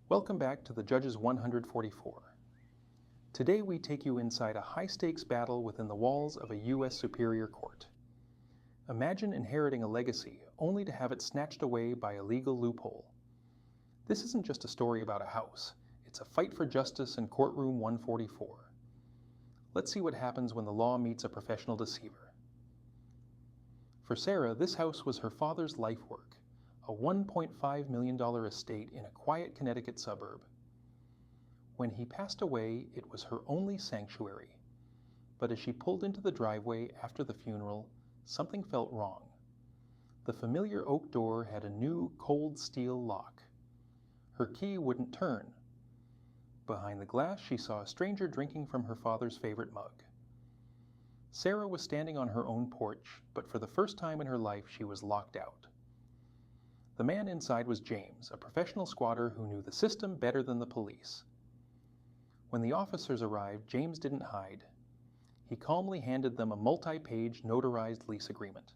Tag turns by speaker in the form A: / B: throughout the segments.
A: Welcome back to the Judge's 144. Today we take you inside a high-stakes battle within the walls of a U.S. Superior Court. Imagine inheriting a legacy only to have it snatched away by a legal loophole. This isn't just a story about a house, it's a fight for justice in Courtroom 144. Let's see what happens when the law meets a professional deceiver. For Sarah, this house was her father's life work. A $1.5 million estate in a quiet Connecticut suburb. When he passed away, it was her only sanctuary. But as she pulled into the driveway after the funeral, something felt wrong. The familiar oak door had a new cold steel lock. Her key wouldn't turn. Behind the glass, she saw a stranger drinking from her father's favorite mug. Sarah was standing on her own porch, but for the first time in her life, she was locked out. The man inside was James, a professional squatter who knew the system better than the police. When the officers arrived, James didn't hide. He calmly handed them a multi-page notarized lease agreement.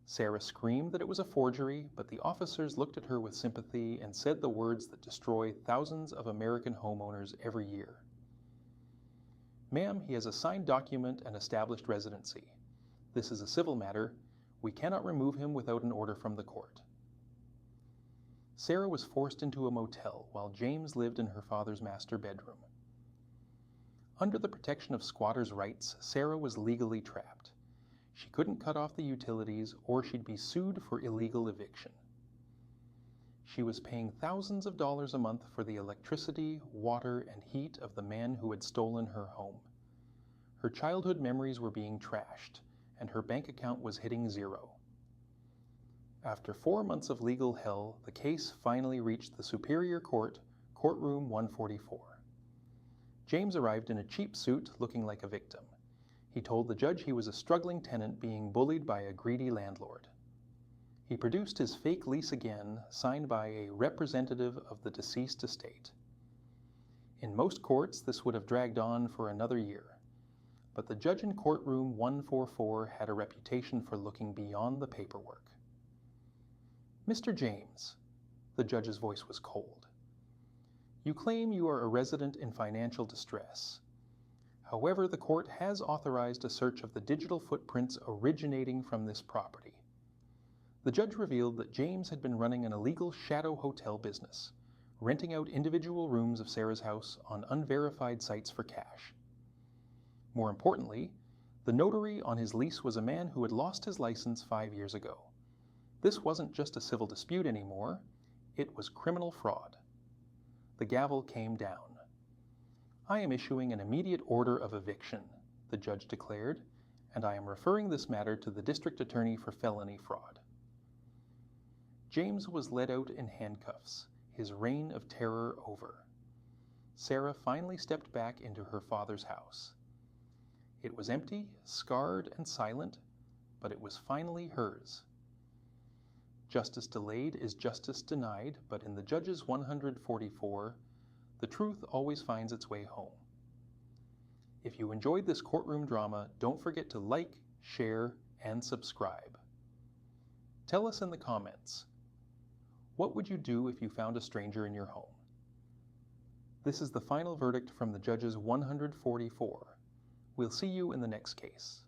A: Sarah screamed that it was a forgery, but the officers looked at her with sympathy and said the words that destroy thousands of American homeowners every year. "Ma'am, he has a signed document and established residency. This is a civil matter. We cannot remove him without an order from the court." Sarah was forced into a motel while James lived in her father's master bedroom. Under the protection of squatters' rights, Sarah was legally trapped. She couldn't cut off the utilities or she'd be sued for illegal eviction. She was paying thousands of dollars a month for the electricity, water, and heat of the man who had stolen her home. Her childhood memories were being trashed, and her bank account was hitting zero. After 4 months of legal hell, the case finally reached the Superior Court, Courtroom 144. James arrived in a cheap suit, looking like a victim. He told the judge he was a struggling tenant being bullied by a greedy landlord. He produced his fake lease again, signed by a representative of the deceased estate. In most courts, this would have dragged on for another year. But the judge in Courtroom 144 had a reputation for looking beyond the paperwork. "Mr. James," the judge's voice was cold, "you claim you are a resident in financial distress. However, the court has authorized a search of the digital footprints originating from this property." The judge revealed that James had been running an illegal shadow hotel business, renting out individual rooms of Sarah's house on unverified sites for cash. More importantly, the notary on his lease was a man who had lost his license 5 years ago. This wasn't just a civil dispute anymore, it was criminal fraud. The gavel came down. "I am issuing an immediate order of eviction," the judge declared, "and I am referring this matter to the district attorney for felony fraud." James was led out in handcuffs, his reign of terror over. Sarah finally stepped back into her father's house. It was empty, scarred, and silent, but it was finally hers. Justice delayed is justice denied, but in the Judge's 144, the truth always finds its way home. If you enjoyed this courtroom drama, don't forget to like, share, and subscribe. Tell us in the comments, what would you do if you found a stranger in your home? This is the final verdict from the Judge's 144. We'll see you in the next case.